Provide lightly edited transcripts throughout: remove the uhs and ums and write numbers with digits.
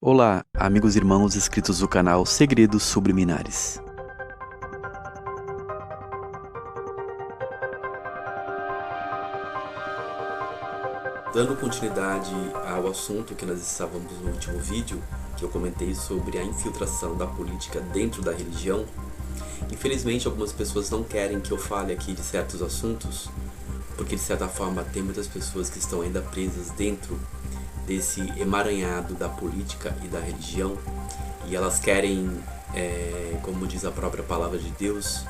Olá, amigos e irmãos inscritos no canal Segredos Subliminares. Dando continuidade ao assunto que nós estávamos no último vídeo, que eu comentei sobre a infiltração da política dentro da religião, infelizmente algumas pessoas não querem que eu fale aqui de certos assuntos, porque de certa forma tem muitas pessoas que estão ainda presas dentro desse emaranhado da política e da religião, e elas querem, como diz a própria palavra de Deus,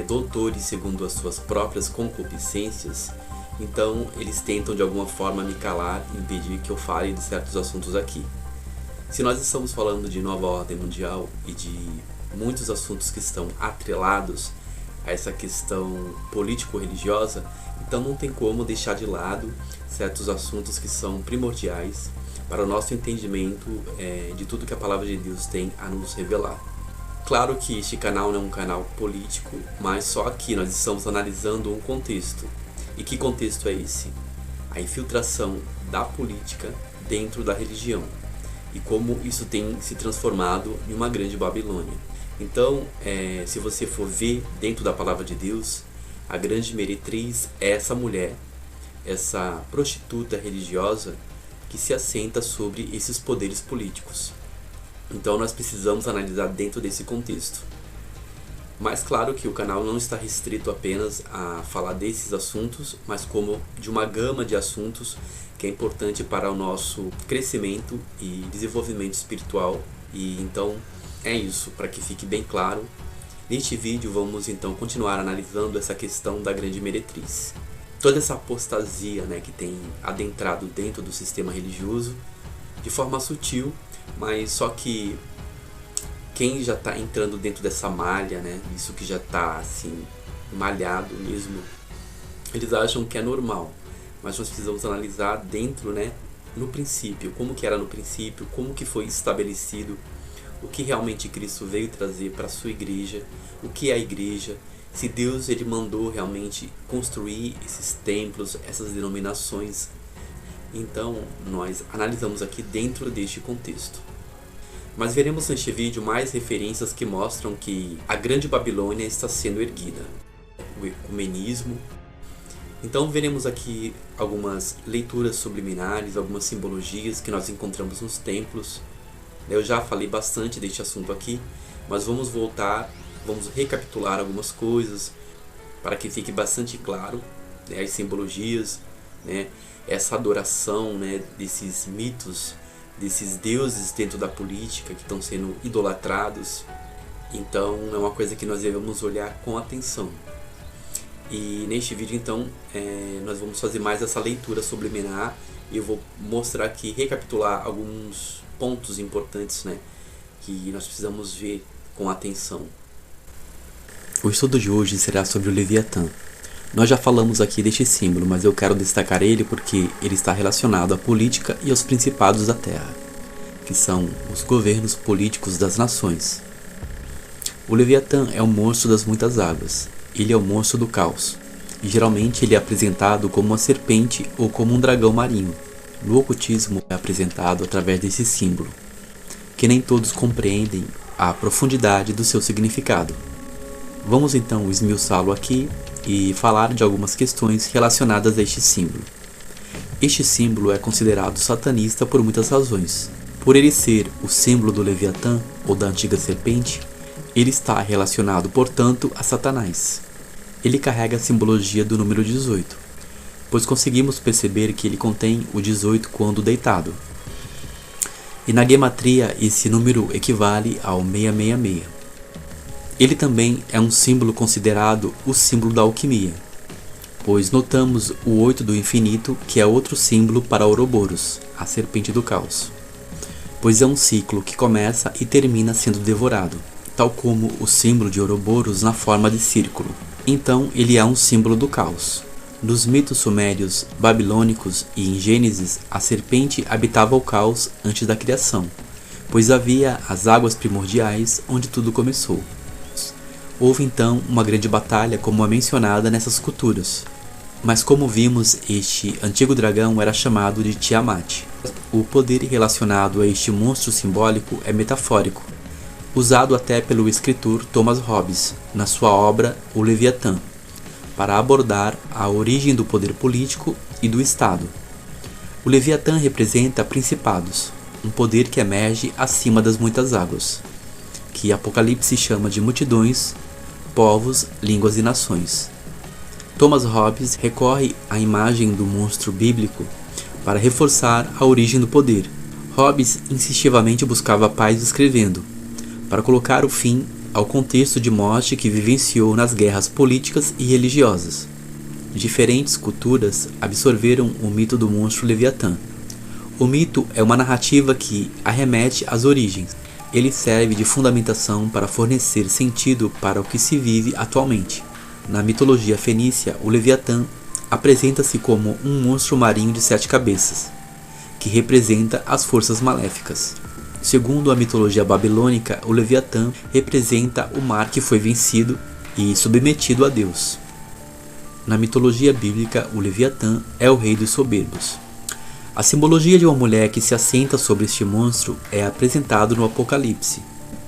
doutores segundo as suas próprias concupiscências. Então eles tentam de alguma forma me calar, impedir que eu fale de certos assuntos aqui. Se nós estamos falando de nova ordem mundial e de muitos assuntos que estão atrelados a essa questão político-religiosa, então não tem como deixar de lado certos assuntos que são primordiais para o nosso entendimento de tudo que a palavra de Deus tem a nos revelar. Claro que este canal não é um canal político, mas só aqui nós estamos analisando um contexto. E que contexto é esse? A infiltração da política dentro da religião e como isso tem se transformado em uma grande Babilônia. Então, se você for ver dentro da palavra de Deus, a grande meretriz é essa mulher, essa prostituta religiosa que se assenta sobre esses poderes políticos. Então nós precisamos analisar dentro desse contexto. Mas claro que o canal não está restrito apenas a falar desses assuntos, mas como de uma gama de assuntos que é importante para o nosso crescimento e desenvolvimento espiritual. E então é isso, para que fique bem claro. Neste vídeo vamos então continuar analisando essa questão da grande meretriz. Toda essa apostasia, que tem adentrado dentro do sistema religioso de forma sutil, mas só que quem já está entrando dentro dessa malha, isso que já está assim, malhado mesmo, eles acham que é normal, mas nós precisamos analisar dentro, no princípio, como que era no princípio, como que foi estabelecido, o que realmente Cristo veio trazer para a sua igreja, o que é a igreja, se Deus ele mandou realmente construir esses templos, essas denominações. Então nós analisamos aqui dentro deste contexto. Mas veremos neste vídeo mais referências que mostram que a grande Babilônia está sendo erguida. O ecumenismo. Então veremos aqui algumas leituras subliminares, algumas simbologias que nós encontramos nos templos. Eu já falei bastante deste assunto aqui, mas vamos voltar, vamos recapitular algumas coisas para que fique bastante claro, as simbologias, essa adoração, desses mitos, desses deuses dentro da política que estão sendo idolatrados. Então é uma coisa que nós devemos olhar com atenção. E neste vídeo então nós vamos fazer mais essa leitura subliminar e eu vou mostrar aqui, recapitular alguns pontos importantes que nós precisamos ver com atenção. O estudo de hoje será sobre o Leviatã. Nós já falamos aqui deste símbolo, mas eu quero destacar ele porque ele está relacionado à política e aos principados da terra, que são os governos políticos das nações. O Leviatã é o monstro das muitas águas. Ele é o monstro do caos. E geralmente ele é apresentado como uma serpente ou como um dragão marinho. No ocultismo é apresentado através desse símbolo, que nem todos compreendem a profundidade do seu significado. Vamos então esmiuçá-lo aqui e falar de algumas questões relacionadas a este símbolo. Este símbolo é considerado satanista por muitas razões. Por ele ser o símbolo do Leviatã, ou da antiga serpente, ele está relacionado, portanto, a Satanás. Ele carrega a simbologia do número 18, pois conseguimos perceber que ele contém o 18 quando deitado. E na gematria esse número equivale ao 666. Ele também é um símbolo considerado o símbolo da alquimia, pois notamos o 8 do infinito, que é outro símbolo para Ouroboros, a serpente do caos, pois é um ciclo que começa e termina sendo devorado, tal como o símbolo de Ouroboros na forma de círculo. Então ele é um símbolo do caos. Nos mitos sumérios, babilônicos e em Gênesis, a serpente habitava o caos antes da criação, pois havia as águas primordiais onde tudo começou. Houve então uma grande batalha como a mencionada nessas culturas. Mas como vimos, este antigo dragão era chamado de Tiamat, O poder relacionado a este monstro simbólico é metafórico, usado até pelo escritor Thomas Hobbes, na sua obra O Leviatã, para abordar a origem do poder político e do Estado. O Leviatã representa principados, um poder que emerge acima das muitas águas, que Apocalipse chama de multidões, povos, línguas e nações. Thomas Hobbes recorre à imagem do monstro bíblico para reforçar a origem do poder. Hobbes insistivamente buscava a paz escrevendo, para colocar o fim ao contexto de morte que vivenciou nas guerras políticas e religiosas. Diferentes culturas absorveram o mito do monstro Leviatã. O mito é uma narrativa que arremete às origens. Ele serve de fundamentação para fornecer sentido para o que se vive atualmente. Na mitologia fenícia, o Leviatã apresenta-se como um monstro marinho de 7 cabeças, que representa as forças maléficas. Segundo a mitologia babilônica, o Leviatã representa o mar que foi vencido e submetido a Deus. Na mitologia bíblica, o Leviatã é o rei dos soberbos. A simbologia de uma mulher que se assenta sobre este monstro é apresentado no Apocalipse.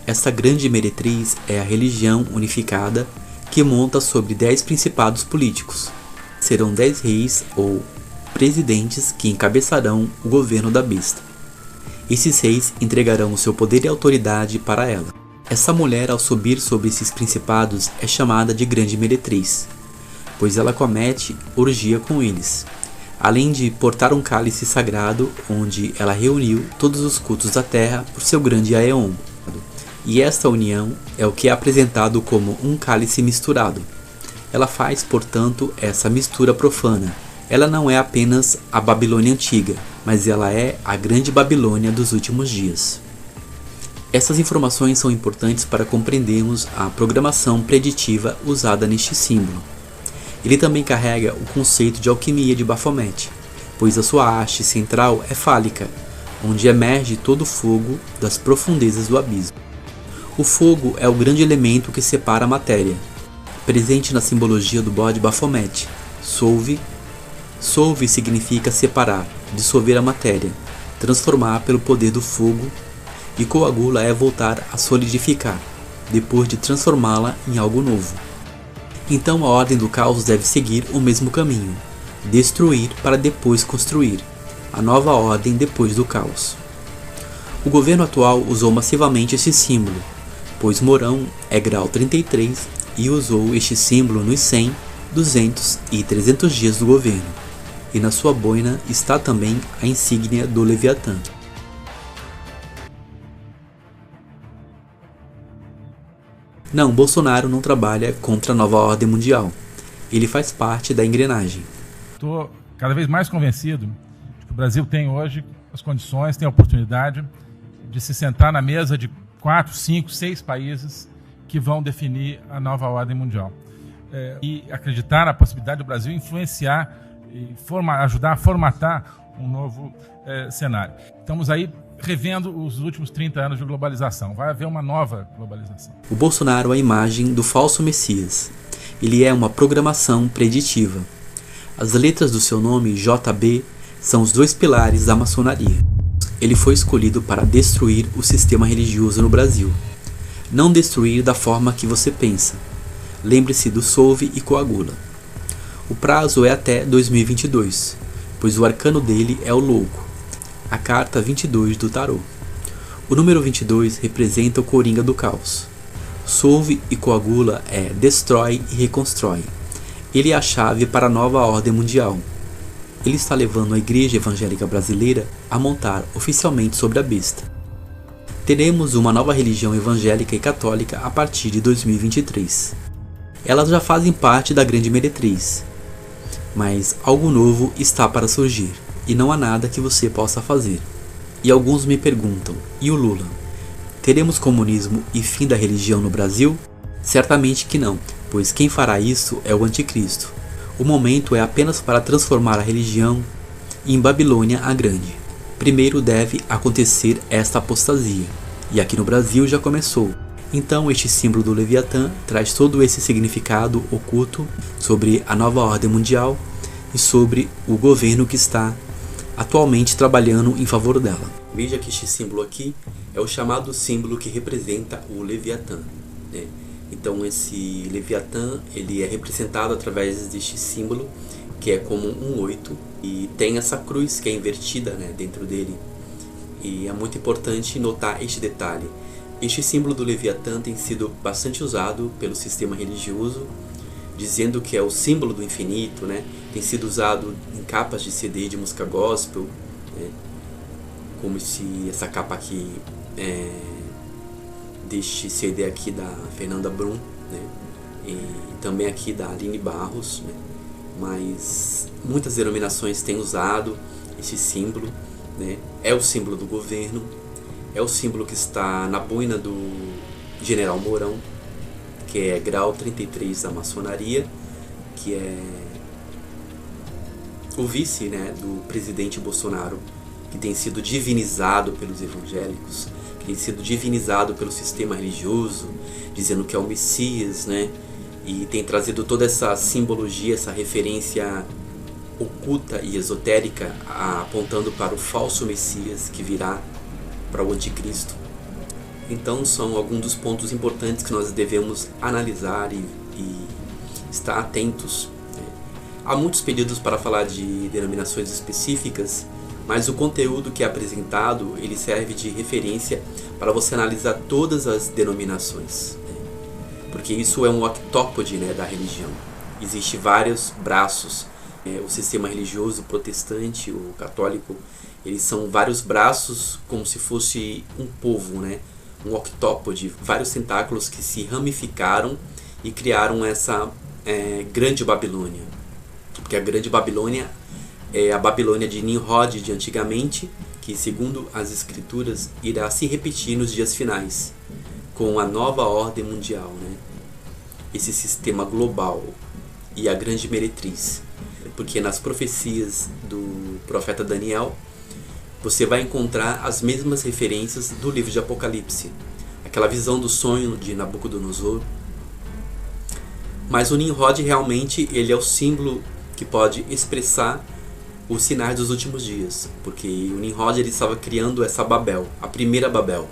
Esta grande meretriz é a religião unificada que monta sobre 10 principados políticos. Serão 10 reis ou presidentes que encabeçarão o governo da besta. Esses reis entregarão o seu poder e autoridade para ela. Essa mulher, ao subir sobre esses principados, é chamada de Grande Meretriz, pois ela comete orgia com eles, além de portar um cálice sagrado onde ela reuniu todos os cultos da terra por seu grande Aeon. E esta união é o que é apresentado como um cálice misturado. Ela faz, portanto, essa mistura profana. Ela não é apenas a Babilônia antiga, mas ela é a grande Babilônia dos últimos dias. Essas informações são importantes para compreendermos a programação preditiva usada neste símbolo. Ele também carrega o conceito de alquimia de Baphomet, pois a sua haste central é fálica, onde emerge todo o fogo das profundezas do abismo. O fogo é o grande elemento que separa a matéria, presente na simbologia do bode Baphomet. Solve significa separar, dissolver a matéria, transformar pelo poder do fogo, e coagula é voltar a solidificar, depois de transformá-la em algo novo. Então a ordem do caos deve seguir o mesmo caminho, destruir para depois construir, a nova ordem depois do caos. O governo atual usou massivamente esse símbolo, pois Mourão é grau 33 e usou este símbolo nos 100, 200 e 300 dias do governo. E na sua boina está também a insígnia do Leviatã. Não, Bolsonaro não trabalha contra a nova ordem mundial. Ele faz parte da engrenagem. Estou cada vez mais convencido de que o Brasil tem hoje as condições, tem a oportunidade de se sentar na mesa de 4, 5, 6 países que vão definir a nova ordem mundial. E acreditar na possibilidade do Brasil influenciar e ajudar a formatar um novo cenário. Estamos aí revendo os últimos 30 anos de globalização. Vai haver uma nova globalização. O Bolsonaro é a imagem do falso Messias. Ele é uma programação preditiva. As letras do seu nome, JB, são os 2 pilares da maçonaria. Ele foi escolhido para destruir o sistema religioso no Brasil. Não destruir da forma que você pensa. Lembre-se do solve e coagula. O prazo é até 2022, pois o arcano dele é o louco, a carta 22 do tarô. O número 22 representa o coringa do caos. Solve e coagula é destrói e reconstrói. Ele é a chave para a nova ordem mundial. Ele está levando a Igreja Evangélica Brasileira a montar oficialmente sobre a besta. Teremos uma nova religião evangélica e católica a partir de 2023. Elas já fazem parte da Grande Meretriz, mas algo novo está para surgir e não há nada que você possa fazer. E alguns me perguntam, e o Lula? Teremos comunismo e fim da religião no Brasil? Certamente que não, pois quem fará isso é o anticristo. O momento é apenas para transformar a religião em Babilônia a Grande. Primeiro deve acontecer esta apostasia, e aqui no Brasil já começou. Então este símbolo do Leviatã traz todo esse significado oculto sobre a nova ordem mundial e sobre o governo que está atualmente trabalhando em favor dela. Veja que este símbolo aqui é o chamado símbolo que representa o Leviatã, né? Então esse Leviatã, ele é representado através deste símbolo, que é como um 8, e tem essa cruz que é invertida, né, dentro dele. E é muito importante notar este detalhe. Este símbolo do Leviatã tem sido bastante usado pelo sistema religioso, dizendo que é o símbolo do infinito, né? Tem sido usado em capas de CD de música gospel, né? Como essa capa aqui deste CD aqui da Fernanda Brum, né? E também aqui da Aline Barros, né? Mas muitas denominações têm usado esse símbolo, né? É o símbolo do governo, é o símbolo que está na boina do General Mourão, que é grau 33 da maçonaria, que é o vice, né, do presidente Bolsonaro, que tem sido divinizado pelos evangélicos, que tem sido divinizado pelo sistema religioso, dizendo que é o Messias, né, e tem trazido toda essa simbologia, essa referência oculta e esotérica, apontando para o falso Messias que virá, para o anticristo. Então são alguns dos pontos importantes que nós devemos analisar e estar atentos. Há muitos períodos para falar de denominações específicas, mas o conteúdo que é apresentado, ele serve de referência para você analisar todas as denominações, porque isso é um octópode, né, da religião. Existem vários braços. O sistema religioso protestante, o católico, eles são vários braços, como se fosse um povo, né? Um octópode, vários tentáculos que se ramificaram e criaram essa grande Babilônia. Porque a grande Babilônia é a Babilônia de Nimrod de antigamente, que segundo as escrituras irá se repetir nos dias finais, com a nova ordem mundial, né? Esse sistema global e a grande meretriz. Porque nas profecias do profeta Daniel, você vai encontrar as mesmas referências do livro de Apocalipse. Aquela visão do sonho de Nabucodonosor. Mas o Nimrod realmente ele é o símbolo que pode expressar os sinais dos últimos dias. Porque o Nimrod ele estava criando essa Babel, a primeira Babel.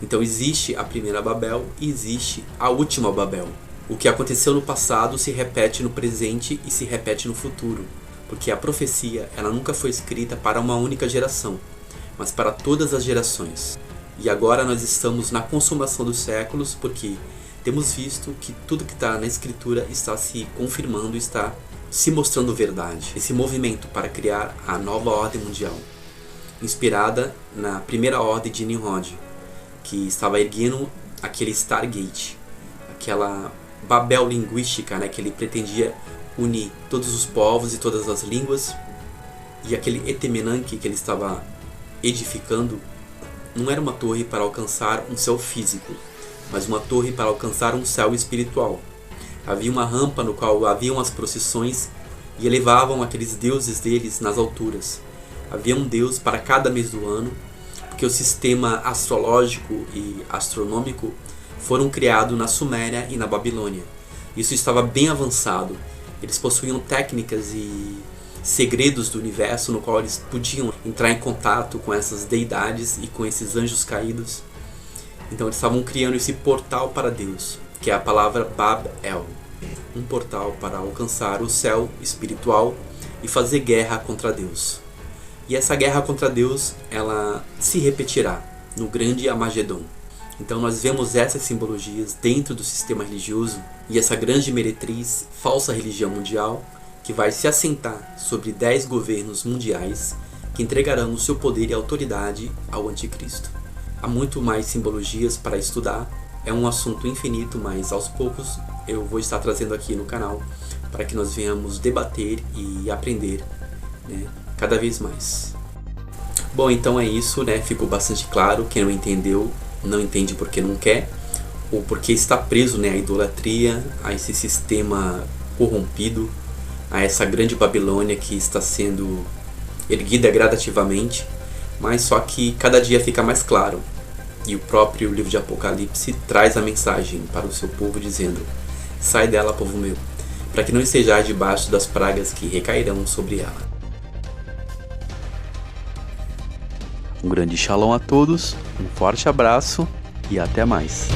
Então existe a primeira Babel e existe a última Babel. O que aconteceu no passado se repete no presente e se repete no futuro. Porque a profecia ela nunca foi escrita para uma única geração, mas para todas as gerações. E agora nós estamos na consumação dos séculos, porque temos visto que tudo que está na escritura está se confirmando, está se mostrando verdade. Esse movimento para criar a nova ordem mundial, inspirada na primeira ordem de Nimrod, que estava erguendo aquele Stargate, aquela Babel linguística, né, que ele pretendia unir todos os povos e todas as línguas. E aquele Etemenanque que ele estava edificando não era uma torre para alcançar um céu físico, mas uma torre para alcançar um céu espiritual. Havia uma rampa no qual haviam as procissões e elevavam aqueles deuses deles nas alturas. Havia um deus para cada mês do ano, porque o sistema astrológico e astronômico foram criados na Suméria e na Babilônia. Isso estava bem avançado. Eles possuíam técnicas e segredos do universo no qual eles podiam entrar em contato com essas deidades e com esses anjos caídos. Então eles estavam criando esse portal para Deus, que é a palavra Bab-El, um portal para alcançar o céu espiritual e fazer guerra contra Deus. E essa guerra contra Deus, ela se repetirá no grande Armagedon. Então nós vemos essas simbologias dentro do sistema religioso e essa grande meretriz, falsa religião mundial, que vai se assentar sobre 10 governos mundiais que entregarão o seu poder e autoridade ao anticristo. Há muito mais simbologias para estudar, é um assunto infinito, mas aos poucos eu vou estar trazendo aqui no canal para que nós venhamos debater e aprender, né, cada vez mais. Bom, então é isso, né? Ficou bastante claro. Quem não entendeu, não entende porque não quer, ou porque está preso, né, à idolatria, a esse sistema corrompido, a essa grande Babilônia que está sendo erguida gradativamente, mas só que cada dia fica mais claro. E o próprio livro de Apocalipse traz a mensagem para o seu povo dizendo: sai dela, povo meu, para que não estejais debaixo das pragas que recairão sobre ela. Um grande shalom a todos, um forte abraço e até mais.